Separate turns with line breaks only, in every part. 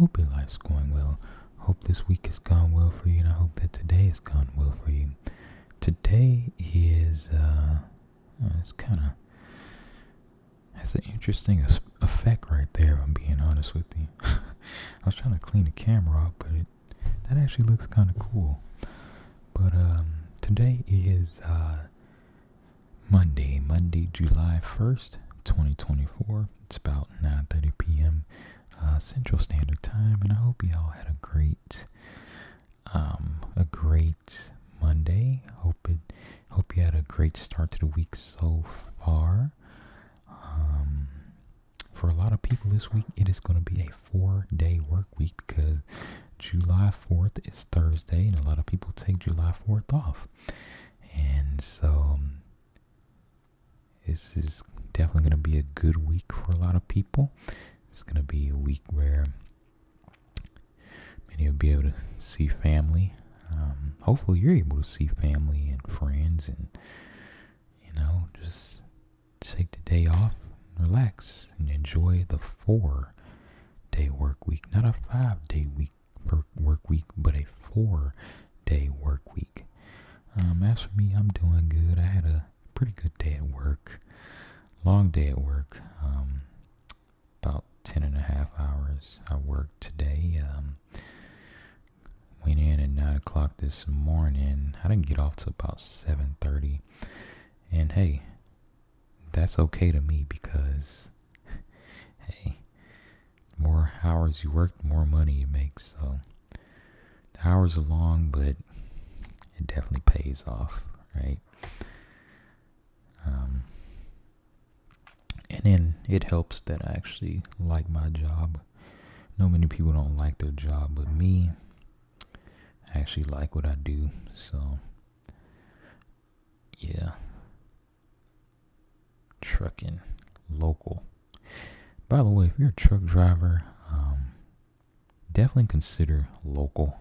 hope your life's going well. Hope this week has gone well for you, and I hope that today has gone well for you. Today is, it's kind of has an interesting effect right there, if I'm being honest with you. I was trying to clean the camera up, but that actually looks kind of cool. But today is Monday, July 1st, 2024. It's about 9:30 p.m. Central Standard Time, and I hope you all had a great Monday. Hope you had a great start to the week so far. For a lot of people this week, it is going to be a 4-day work week because July 4th is Thursday, and a lot of people take July 4th off. And so this is definitely going to be a good week for a lot of people. It's going to be a week where many will be able to see family. Hopefully you're able to see family and friends and, just take the day off, relax, and enjoy the 4-day work week. Not a 5-day work week, but a 4-day work week. As for me, I'm doing good. I had a pretty good day at work. Long day at work. About 10 and a half hours I worked today. Went in at 9 o'clock this morning. I didn't get off till about 7:30. And hey, that's okay to me because, hey, more hours you work, the more money you make. So the hours are long, but it definitely pays off, right? And then it helps that I actually like my job. I know many people don't like their job, but me, I actually like what I do. So, yeah. Trucking, local. By the way, if you're a truck driver, definitely consider local.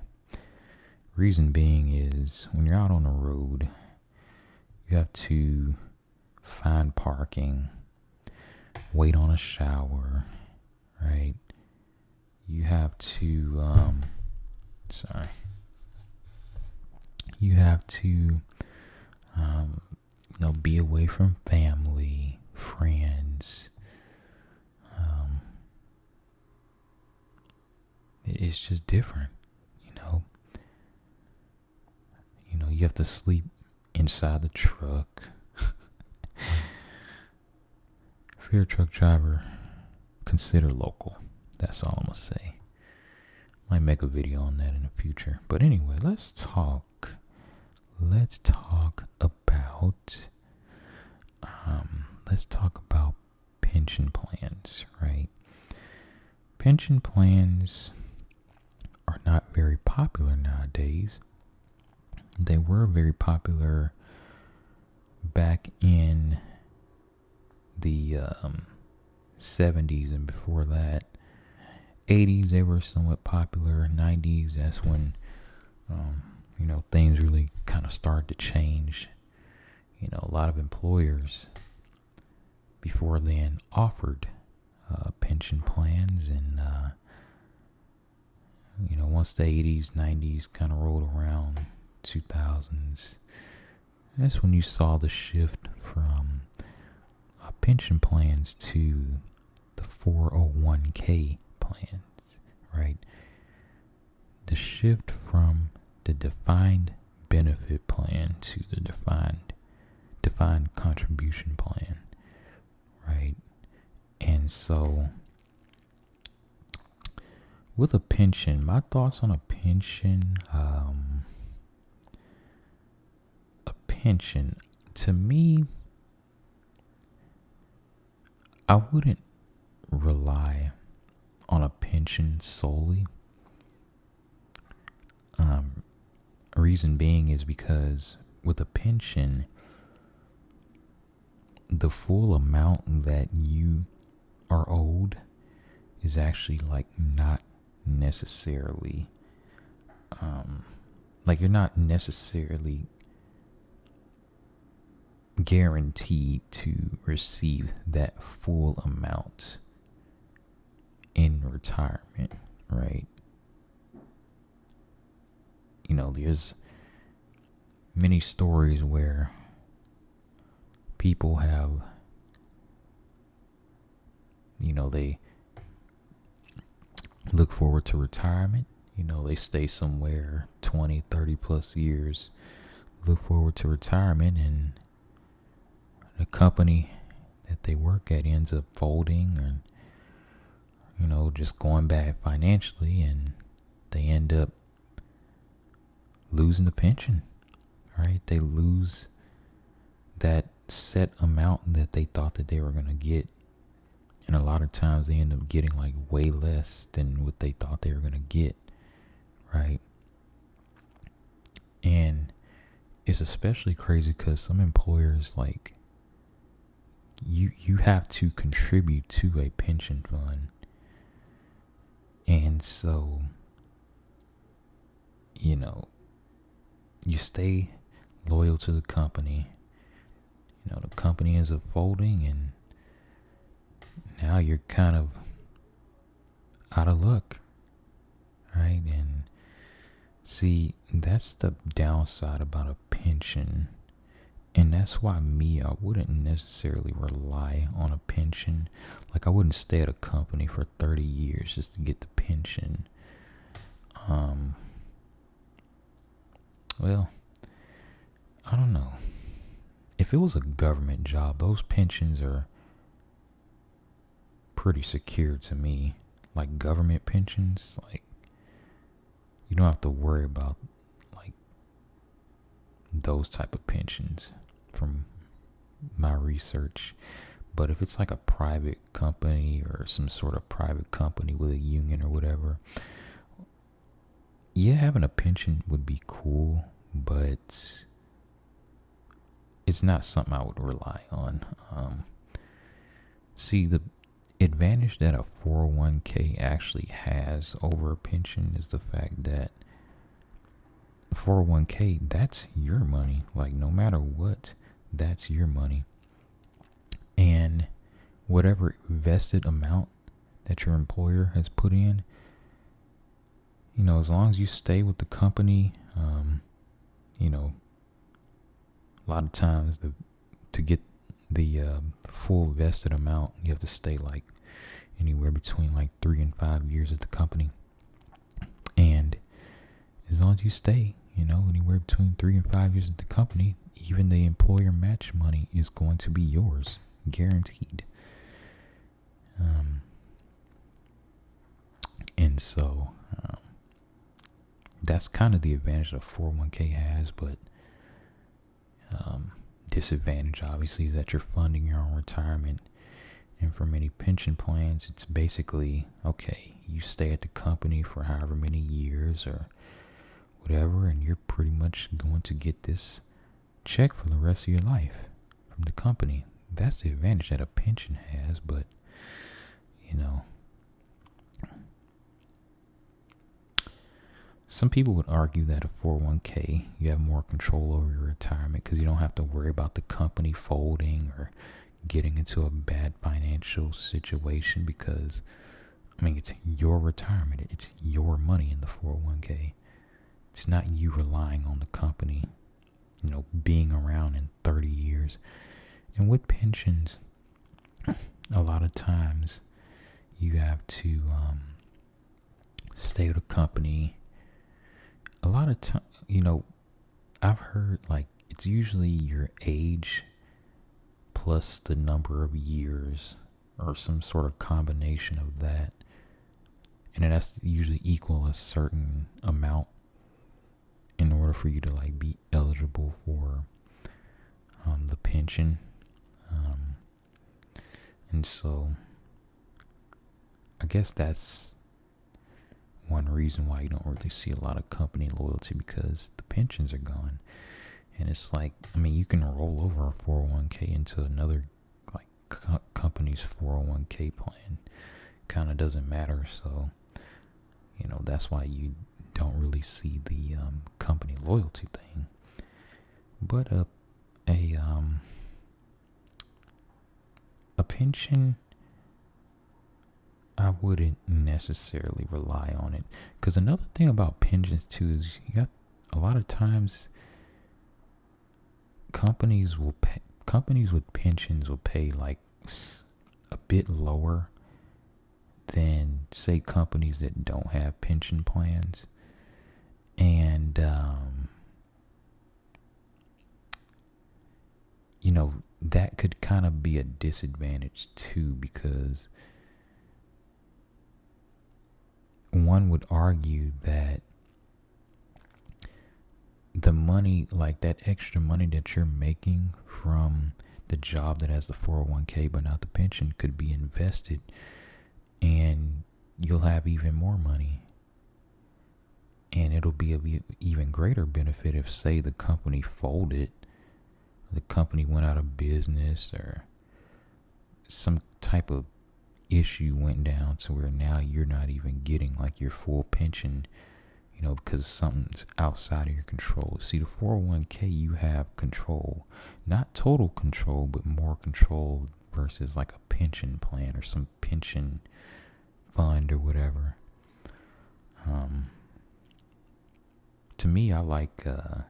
Reason being is when you're out on the road, you have to find parking, wait on a shower, right? You have to, you have to, be away from family, friends. It's just different, you have to sleep inside the truck. If you're a truck driver, consider local. That's all I'm gonna say. Might make a video on that in the future. But anyway, let's talk about pension plans, right? Pension plans are not very popular nowadays. They were very popular back in the 70s and before that. 80s, they were somewhat popular. 90s, that's when things really kind of started to change. A lot of employers before then offered pension plans, and once the 80s, 90s kind of rolled around, 2000s, that's when you saw the shift from pension plans to the 401k plans, right? The shift from the defined benefit plan to the defined contribution plan, right? And so with a pension, my thoughts on a pension, to me, I wouldn't rely on a pension solely. Reason being is because with a pension, the full amount that you are owed is actually not necessarily, you're not necessarily guaranteed to receive that full amount in retirement, right? There's many stories where people have, they look forward to retirement. They stay somewhere 20, 30 plus years, look forward to retirement, and the company that they work at ends up folding and, just going bad financially, and they end up losing the pension, right? They lose that set amount that they thought that they were going to get. And a lot of times they end up getting like way less than what they thought they were going to get, right? And it's especially crazy because some employers, like, you have to contribute to a pension fund. And so, you stay loyal to the company. The company ends up folding, and now you're kind of out of luck, right? And see, that's the downside about a pension. And that's why I wouldn't necessarily rely on a pension. Like, I wouldn't stay at a company for 30 years just to get the pension. Well, I don't know. If it was a government job, those pensions are pretty secure to me. Like, government pensions, like, you don't have to worry about, like, those type of pensions from my research. But if it's like a private company or some sort of private company with a union or whatever, yeah, having a pension would be cool, but it's not something I would rely on. See, the advantage that a 401k actually has over a pension is the fact that 401k, that's your money. Like, no matter what, that's your money. And whatever vested amount that your employer has put in, as long as you stay with the company, a lot of times to get the full vested amount, you have to stay like anywhere between like 3 and 5 years at the company. And as long as you stay, anywhere between 3 and 5 years at the company, even the employer match money is going to be yours, guaranteed. And so that's kind of the advantage that 401k has, but disadvantage obviously is that you're funding your own retirement. And for many pension plans, it's basically, okay, you stay at the company for however many years or whatever, and you're pretty much going to get this check for the rest of your life from the company. That's the advantage that a pension has, but some people would argue that a 401k, you have more control over your retirement because you don't have to worry about the company folding or getting into a bad financial situation because, it's your retirement. It's your money in the 401k. It's not you relying on the company, being around in 30 years. And with pensions, a lot of times you have to stay with a company. A lot of time, I've heard like it's usually your age plus the number of years or some sort of combination of that. And it has to usually equal a certain amount in order for you to like be eligible for the pension. And so I guess that's one reason why you don't really see a lot of company loyalty, because the pensions are gone. And it's like, you can roll over a 401k into another like company's 401k plan. Kind of doesn't matter. So, that's why you don't really see the company loyalty thing. But a pension, I wouldn't necessarily rely on it. Because another thing about pensions too is you got a lot of times companies with pensions will pay like a bit lower than say companies that don't have pension plans. And that could kind of be a disadvantage too, because one would argue that the money, like that extra money that you're making from the job that has the 401k but not the pension, could be invested and you'll have even more money. And it'll be an even greater benefit if, say, the company folded, the company went out of business, or some type of issue went down to where now you're not even getting like your full pension, because something's outside of your control. See, the 401k, you have control, not total control, but more control versus like a pension plan or some pension fund or whatever. To me, I like the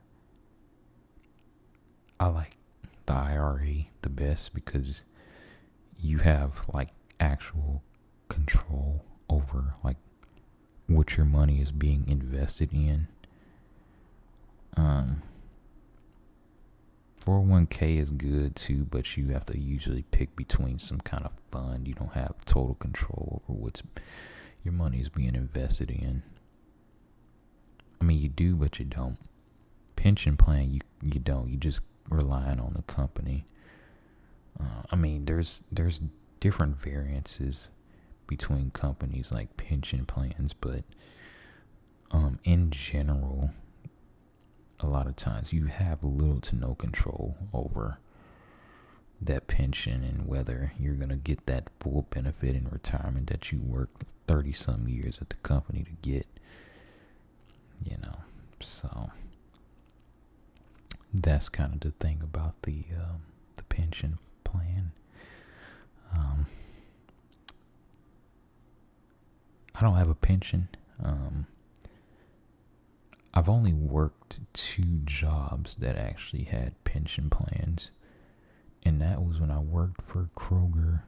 IRA the best, because you have like actual control over like what your money is being invested in. 401k is good too, but you have to usually pick between some kind of fund. You don't have total control over what's your money is being invested in. I mean, you do, but you don't. Pension plan, you don't. You just relying on the company. I mean, there's different variances between companies like pension plans, but in general, a lot of times you have little to no control over that pension and whether you're going to get that full benefit in retirement that you worked 30 some years at the company to get. So that's kind of the thing about the pension plan. I don't have a pension. I've only worked 2 jobs that actually had pension plans, and that was when I worked for Kroger.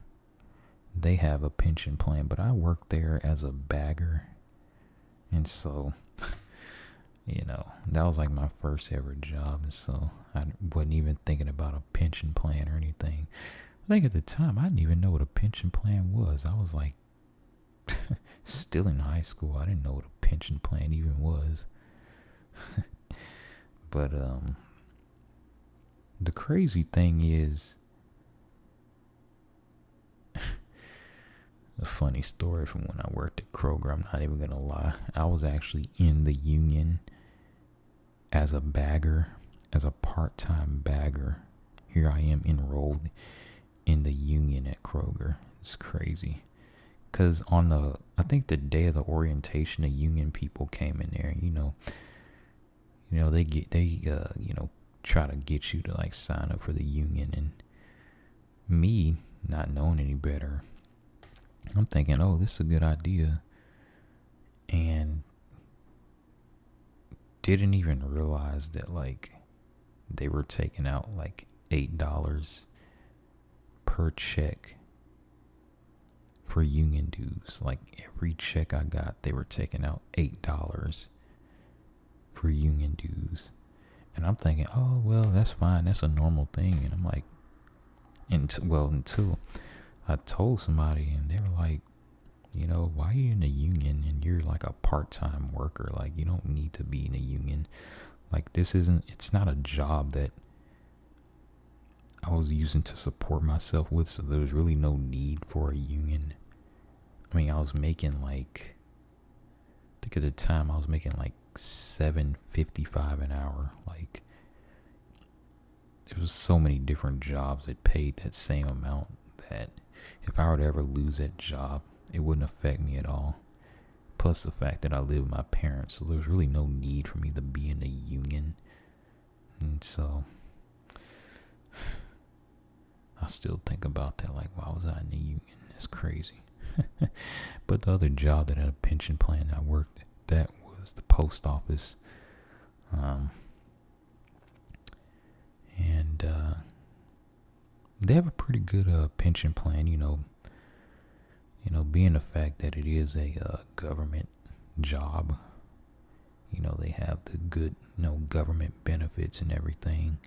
They have a pension plan, but I worked there as a bagger, and so that was like my first ever job, and so I wasn't even thinking about a pension plan or anything. I think at the time I didn't even know what a pension plan was. I was like still in high school. I didn't know what a pension plan even was. But the crazy thing is, a funny story from when I worked at Kroger, I'm not even gonna lie. I was actually in the union as a bagger, as a part-time bagger. Here I am enrolled in the union at Kroger. It's crazy. Because I think the day of the orientation, the union people came in there, they try to get you to like sign up for the union, and me not knowing any better, I'm thinking, oh, this is a good idea, and didn't even realize that like they were taking out like $8 per check for union dues. Like every check I got, they were taking out $8 for union dues. And I'm thinking, oh, well, that's fine. That's a normal thing. And I'm like, until I told somebody, and they were like, why are you in a union and you're like a part-time worker? Like, you don't need to be in a union. Like, it's not a job that I was using to support myself with, so there was really no need for a union. I mean, I was making like, I think at the time I was making like $7.55 an hour. Like, there was so many different jobs that paid that same amount that if I were to ever lose that job, it wouldn't affect me at all. Plus the fact that I live with my parents, so there's really no need for me to be in a union. And so I still think about that, like, why was I in the union? It's crazy. But the other job that had a pension plan I worked at, that was the post office. And they have a pretty good pension plan, being the fact that it is a government job. They have the good, government benefits and everything.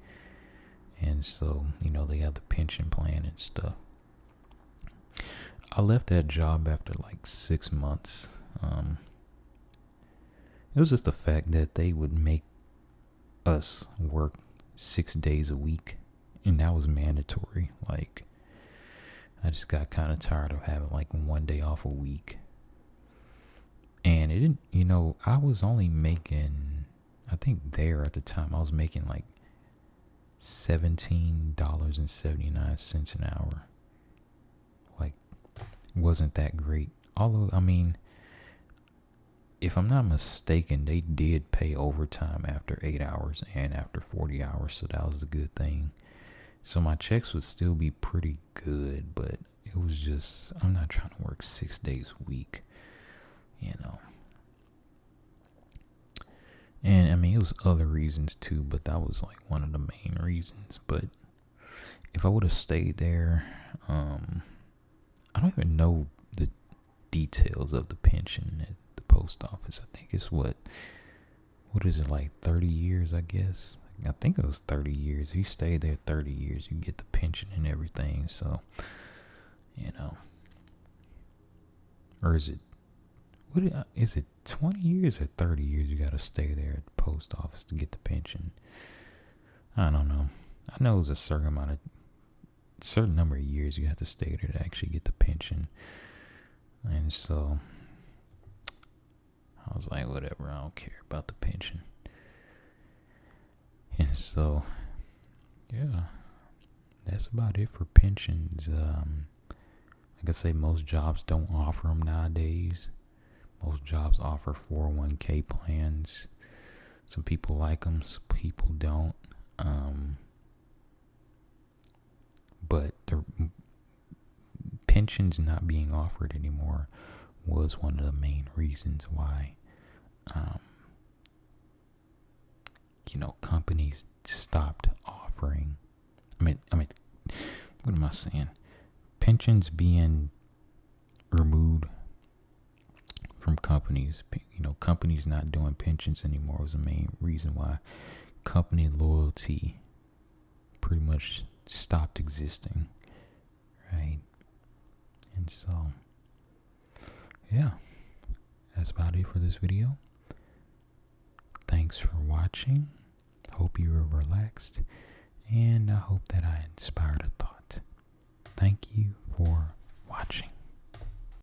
And so, they have the pension plan and stuff. I left that job after like 6 months. It was just the fact that they would make us work 6 days a week, and that was mandatory. Like, I just got kind of tired of having like 1 day off a week. And it didn't, I was only making, I think there at the time, I was making like $17.79 an hour. Like, wasn't that great. Although, if I'm not mistaken, they did pay overtime after 8 hours and after 40 hours, so that was a good thing. So my checks would still be pretty good, but it was just, I'm not trying to work 6 days a week, And it was other reasons too, but that was like one of the main reasons. But if I would have stayed there, I don't even know the details of the pension at the post office. I think it's what is it, like 30 years, I guess? I think it was 30 years. If you stay there 30 years, you get the pension and everything. So, or is it, is it 20 years or 30 years you got to stay there at the post office to get the pension? I don't know. I know it's a certain number of years you have to stay there to actually get the pension. And so I was like, whatever, I don't care about the pension. And so, yeah, that's about it for pensions. Like I say, most jobs don't offer them nowadays. Most jobs offer 401k plans. Some people like them, some people don't. But the pensions not being offered anymore was one of the main reasons why, companies stopped offering. What am I saying? Pensions being removed from companies. Companies not doing pensions anymore was the main reason why company loyalty pretty much stopped existing, right? And so, yeah, that's about it for this video. Thanks for watching. Hope you were relaxed, and I hope that I inspired a thought. Thank you.